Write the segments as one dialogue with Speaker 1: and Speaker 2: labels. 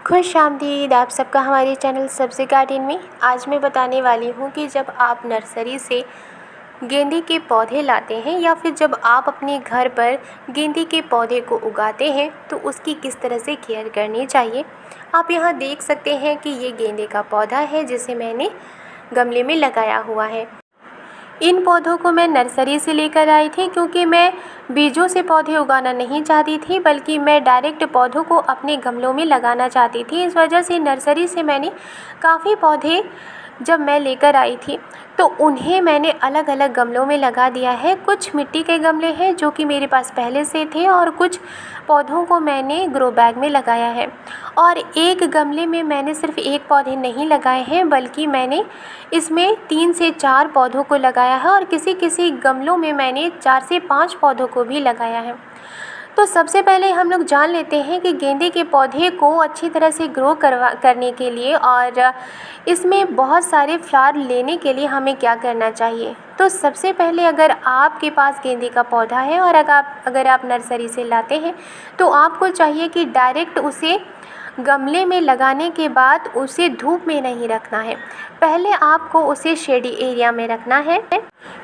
Speaker 1: खुश आमदीद आप सबका हमारे चैनल सब्ज़ी गार्डन में। आज मैं बताने वाली हूँ कि जब आप नर्सरी से गेंदे के पौधे लाते हैं या फिर जब आप अपने घर पर गेंदे के पौधे को उगाते हैं तो उसकी किस तरह से केयर करनी चाहिए। आप यहाँ देख सकते हैं कि ये गेंदे का पौधा है जिसे मैंने गमले में लगाया हुआ है। इन पौधों को मैं नर्सरी से लेकर आई थी क्योंकि मैं बीजों से पौधे उगाना नहीं चाहती थी, बल्कि मैं डायरेक्ट पौधों को अपने गमलों में लगाना चाहती थी। इस वजह से नर्सरी से मैंने काफ़ी पौधे जब मैं लेकर आई थी तो उन्हें मैंने अलग अलग गमलों में लगा दिया है। कुछ मिट्टी के गमले हैं जो कि मेरे पास पहले से थे और कुछ पौधों को मैंने ग्रो बैग में लगाया है। और एक गमले में मैंने सिर्फ एक पौधे नहीं लगाए हैं, बल्कि मैंने इसमें 3 से 4 पौधों को लगाया है और किसी किसी गमलों में मैंने 4 से 5 पौधों को भी लगाया है। तो सबसे पहले हम लोग जान लेते हैं कि गेंदे के पौधे को अच्छी तरह से ग्रो करने के लिए और इसमें बहुत सारे फ्लावर लेने के लिए हमें क्या करना चाहिए। तो सबसे पहले अगर आपके पास गेंदे का पौधा है और अगर आप नर्सरी से लाते हैं तो आपको चाहिए कि डायरेक्ट उसे गमले में लगाने के बाद उसे धूप में नहीं रखना है। पहले आपको उसे शेडी एरिया में रखना है।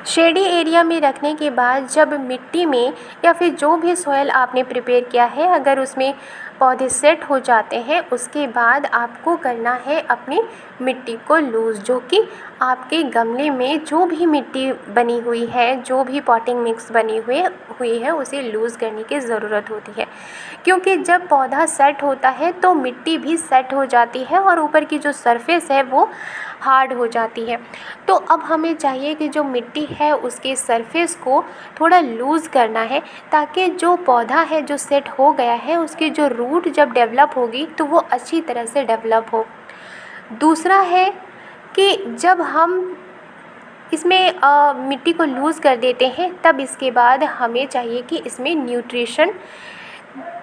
Speaker 1: शेडी एरिया में रखने के बाद जब मिट्टी में या फिर जो भी सॉइल आपने प्रिपेयर किया है अगर उसमें पौधे सेट हो जाते हैं, उसके बाद आपको करना है अपनी मिट्टी को लूज़, जो कि आपके गमले में जो भी मिट्टी बनी हुई है, जो भी पॉटिंग मिक्स बनी हुई है उसे लूज़ करने की ज़रूरत होती है। क्योंकि जब पौधा सेट होता है तो मिट्टी भी सेट हो जाती है और ऊपर की जो सरफेस है वो हार्ड हो जाती है। तो अब हमें चाहिए कि जो मिट्टी है उसके सरफेस को थोड़ा लूज़ करना है, ताकि जो पौधा है जो सेट हो गया है उसकी जो रूट जब डेवलप होगी तो वो अच्छी तरह से डेवलप हो। दूसरा है कि जब हम इसमें मिट्टी को लूज़ कर देते हैं तब इसके बाद हमें चाहिए कि इसमें न्यूट्रिशन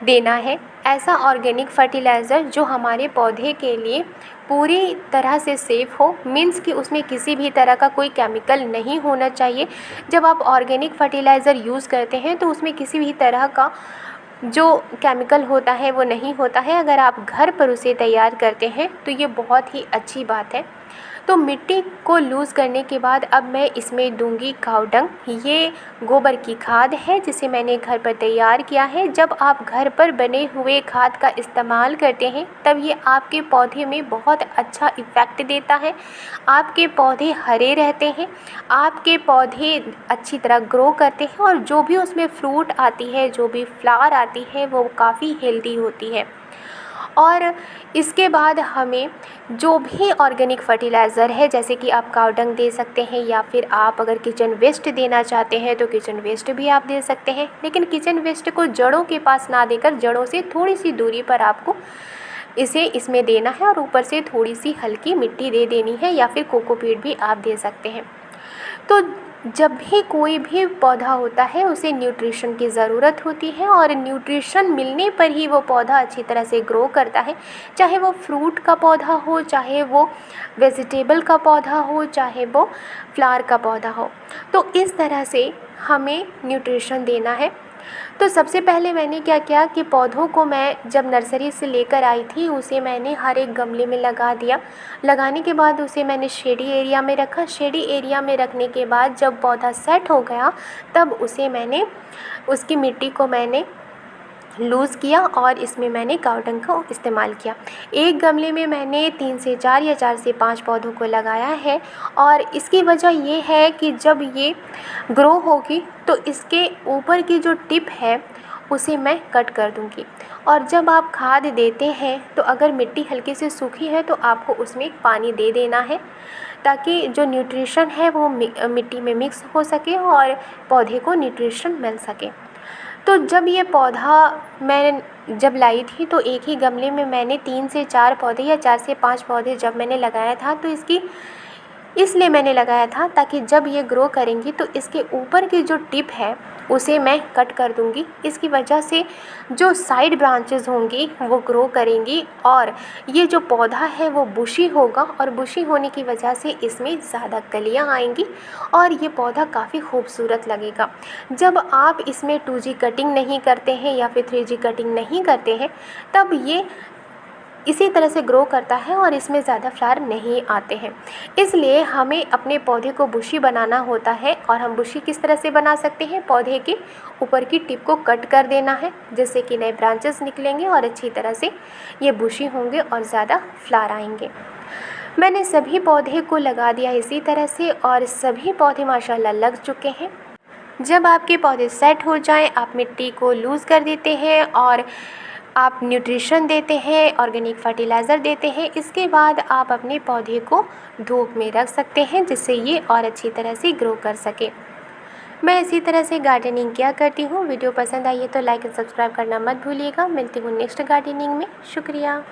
Speaker 1: देना है, ऐसा ऑर्गेनिक फर्टिलाइज़र जो हमारे पौधे के लिए पूरी तरह से सेफ़ हो। मीन्स कि उसमें किसी भी तरह का कोई केमिकल नहीं होना चाहिए। जब आप ऑर्गेनिक फर्टिलाइज़र यूज़ करते हैं तो उसमें किसी भी तरह का जो केमिकल होता है वो नहीं होता है। अगर आप घर पर उसे तैयार करते हैं तो ये बहुत ही अच्छी बात है। तो मिट्टी को लूज़ करने के बाद अब मैं इसमें दूंगी काऊ डंग। ये गोबर की खाद है जिसे मैंने घर पर तैयार किया है। जब आप घर पर बने हुए खाद का इस्तेमाल करते हैं तब ये आपके पौधे में बहुत अच्छा इफ़ेक्ट देता है। आपके पौधे हरे रहते हैं, आपके पौधे अच्छी तरह ग्रो करते हैं और जो भी उसमें फ्रूट आती है, जो भी फ्लावर आती है वो काफ़ी हेल्दी होती है। और इसके बाद हमें जो भी ऑर्गेनिक फर्टिलाइज़र है, जैसे कि आप काऊ डंग दे सकते हैं या फिर आप अगर किचन वेस्ट देना चाहते हैं तो किचन वेस्ट भी आप दे सकते हैं। लेकिन किचन वेस्ट को जड़ों के पास ना देकर जड़ों से थोड़ी सी दूरी पर आपको इसे इसमें देना है और ऊपर से थोड़ी सी हल्की मिट्टी दे देनी है या फिर कोकोपीट भी आप दे सकते हैं। तो जब भी कोई भी पौधा होता है उसे न्यूट्रिशन की ज़रूरत होती है और न्यूट्रिशन मिलने पर ही वो पौधा अच्छी तरह से ग्रो करता है। चाहे वो फ्रूट का पौधा हो, चाहे वो वेजिटेबल का पौधा हो, चाहे वो फ्लावर का पौधा हो। तो इस तरह से हमें न्यूट्रिशन देना है। तो सबसे पहले मैंने क्या किया कि पौधों को मैं जब नर्सरी से लेकर आई थी उसे मैंने हर एक गमले में लगा दिया। लगाने के बाद उसे मैंने शेडी एरिया में रखा। शेडी एरिया में रखने के बाद जब पौधा सेट हो गया तब उसकी मिट्टी को मैंने लूज़ किया और इसमें मैंने काऊ डंग का इस्तेमाल किया। एक गमले में मैंने 3 से 4 या 4 से 5 पौधों को लगाया है और इसकी वजह ये है कि जब ये ग्रो होगी तो इसके ऊपर की जो टिप है उसे मैं कट कर दूंगी। और जब आप खाद देते हैं तो अगर मिट्टी हल्की से सूखी है तो आपको उसमें पानी दे देना है, ताकि जो न्यूट्रिशन है वो मिट्टी में मिक्स हो सके और पौधे को न्यूट्रिशन मिल सके। तो जब ये पौधा मैं जब लाई थी तो एक ही गमले में मैंने 3 से 4 पौधे या 4 से 5 पौधे जब मैंने लगाया था तो इसलिए मैंने लगाया था ताकि जब ये ग्रो करेंगी तो इसके ऊपर की जो टिप है उसे मैं कट कर दूंगी। इसकी वजह से जो साइड ब्रांचेस होंगी वो ग्रो करेंगी और ये जो पौधा है वो बुशी होगा और बुशी होने की वजह से इसमें ज़्यादा कलियाँ आएंगी और ये पौधा काफ़ी खूबसूरत लगेगा। जब आप इसमें 2G कटिंग नहीं करते हैं या फिर 3G कटिंग नहीं करते हैं तब ये इसी तरह से ग्रो करता है और इसमें ज़्यादा फ्लावर नहीं आते हैं। इसलिए हमें अपने पौधे को बुशी बनाना होता है। और हम बुशी किस तरह से बना सकते हैं, पौधे के ऊपर की टिप को कट कर देना है, जिससे कि नए ब्रांचेस निकलेंगे और अच्छी तरह से ये बुशी होंगे और ज़्यादा फ्लावर आएंगे। मैंने सभी पौधे को लगा दिया इसी तरह से और सभी पौधे माशाल्लाह लग चुके हैं। जब आपके पौधे सेट हो जाएं, आप मिट्टी को लूज़ कर देते हैं और आप न्यूट्रिशन देते हैं, ऑर्गेनिक फर्टिलाइज़र देते हैं। इसके बाद आप अपने पौधे को धूप में रख सकते हैं, जिससे ये और अच्छी तरह से ग्रो कर सके। मैं इसी तरह से गार्डनिंग किया करती हूँ। वीडियो पसंद आई है तो लाइक एंड सब्सक्राइब करना मत भूलिएगा। मिलती हूँ नेक्स्ट गार्डनिंग में। शुक्रिया।